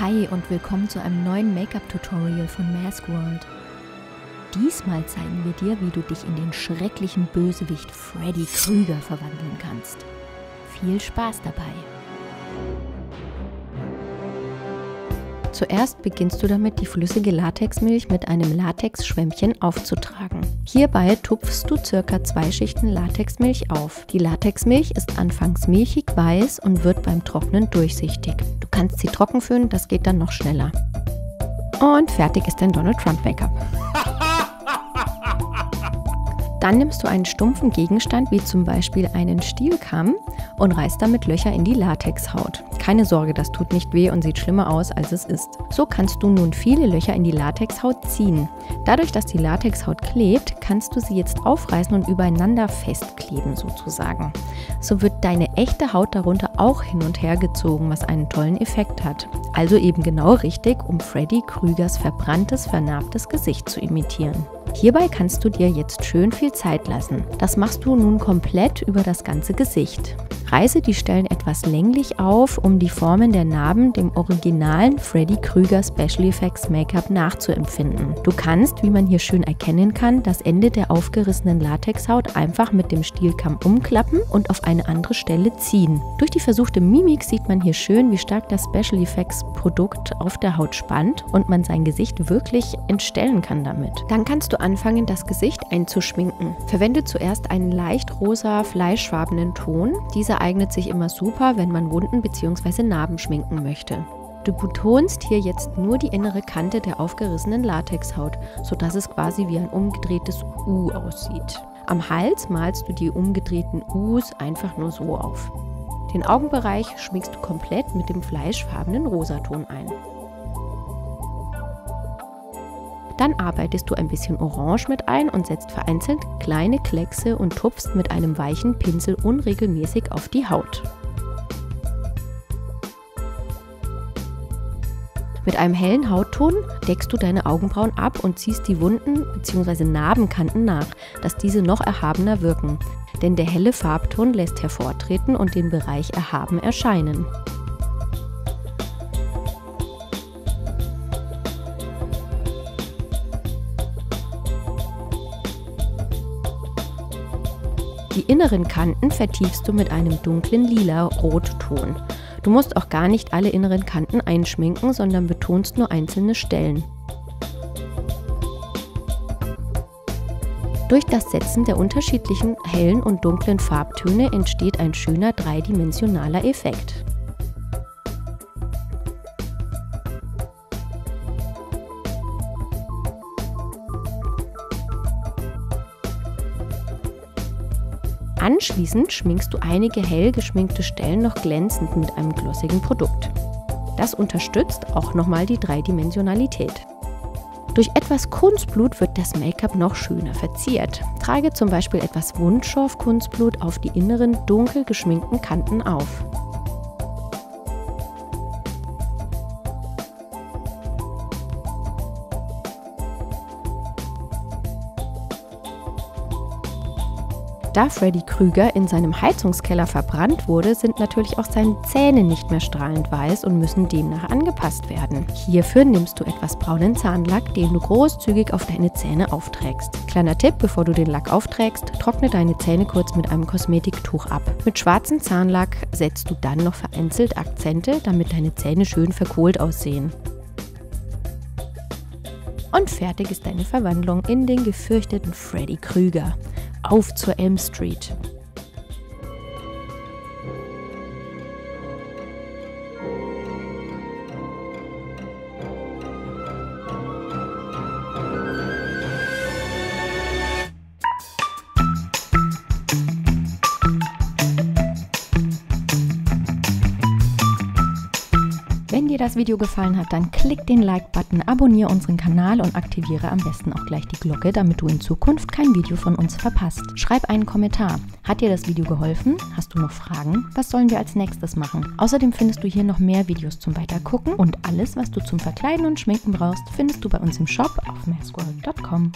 Hi und willkommen zu einem neuen Make-up-Tutorial von Mask World. Diesmal zeigen wir dir, wie du dich in den schrecklichen Bösewicht Freddy Krueger verwandeln kannst. Viel Spaß dabei! Zuerst beginnst du damit, die flüssige Latexmilch mit einem Latexschwämmchen aufzutragen. Hierbei tupfst du ca. 2 Schichten Latexmilch auf. Die Latexmilch ist anfangs milchig weiß und wird beim Trocknen durchsichtig. Du kannst sie trocken föhnen, das geht dann noch schneller. Und fertig ist dein Donald Trump Make-up. Dann nimmst du einen stumpfen Gegenstand, wie zum Beispiel einen Stielkamm, und reißt damit Löcher in die Latexhaut. Keine Sorge, das tut nicht weh und sieht schlimmer aus, als es ist. So kannst du nun viele Löcher in die Latexhaut ziehen. Dadurch, dass die Latexhaut klebt, kannst du sie jetzt aufreißen und übereinander festkleben sozusagen. So wird deine echte Haut darunter auch hin und her gezogen, was einen tollen Effekt hat. Also eben genau richtig, um Freddy Krügers verbranntes, vernarbtes Gesicht zu imitieren. Hierbei kannst du dir jetzt schön viel Zeit lassen. Das machst du nun komplett über das ganze Gesicht. Reiße die Stellen etwas länglich auf, um die Formen der Narben dem originalen Freddy Krueger Special Effects Make-up nachzuempfinden. Du kannst, wie man hier schön erkennen kann, das Ende der aufgerissenen Latexhaut einfach mit dem Stielkamm umklappen und auf eine andere Stelle ziehen. Durch die versuchte Mimik sieht man hier schön, wie stark das Special Effects Produkt auf der Haut spannt und man sein Gesicht wirklich entstellen kann damit. Dann kannst du anfangen, das Gesicht einzuschminken. Verwende zuerst einen leicht rosa fleischfarbenen Ton. Dieser eignet sich immer super, wenn man Wunden bzw. Narben schminken möchte. Du betonst hier jetzt nur die innere Kante der aufgerissenen Latexhaut, sodass es quasi wie ein umgedrehtes U aussieht. Am Hals malst du die umgedrehten U's einfach nur so auf. Den Augenbereich schminkst du komplett mit dem fleischfarbenen Rosaton ein. Dann arbeitest du ein bisschen Orange mit ein und setzt vereinzelt kleine Kleckse und tupfst mit einem weichen Pinsel unregelmäßig auf die Haut. Mit einem hellen Hautton deckst du deine Augenbrauen ab und ziehst die Wunden bzw. Narbenkanten nach, dass diese noch erhabener wirken. Denn der helle Farbton lässt hervortreten und den Bereich erhaben erscheinen. Die inneren Kanten vertiefst du mit einem dunklen lila Rotton. Du musst auch gar nicht alle inneren Kanten einschminken, sondern betonst nur einzelne Stellen. Durch das Setzen der unterschiedlichen hellen und dunklen Farbtöne entsteht ein schöner dreidimensionaler Effekt. Anschließend schminkst du einige hell geschminkte Stellen noch glänzend mit einem glossigen Produkt. Das unterstützt auch nochmal die Dreidimensionalität. Durch etwas Kunstblut wird das Make-up noch schöner verziert. Trage zum Beispiel etwas Wundschorf-Kunstblut auf die inneren dunkel geschminkten Kanten auf. Da Freddy Krueger in seinem Heizungskeller verbrannt wurde, sind natürlich auch seine Zähne nicht mehr strahlend weiß und müssen demnach angepasst werden. Hierfür nimmst du etwas braunen Zahnlack, den du großzügig auf deine Zähne aufträgst. Kleiner Tipp, bevor du den Lack aufträgst, trockne deine Zähne kurz mit einem Kosmetiktuch ab. Mit schwarzem Zahnlack setzt du dann noch vereinzelt Akzente, damit deine Zähne schön verkohlt aussehen. Und fertig ist deine Verwandlung in den gefürchteten Freddy Krueger. Auf zur Elm Street! Wenn dir das Video gefallen hat, dann klick den Like-Button, abonniere unseren Kanal und aktiviere am besten auch gleich die Glocke, damit du in Zukunft kein Video von uns verpasst. Schreib einen Kommentar. Hat dir das Video geholfen? Hast du noch Fragen? Was sollen wir als nächstes machen? Außerdem findest du hier noch mehr Videos zum Weitergucken und alles, was du zum Verkleiden und Schminken brauchst, findest du bei uns im Shop auf maskworld.com.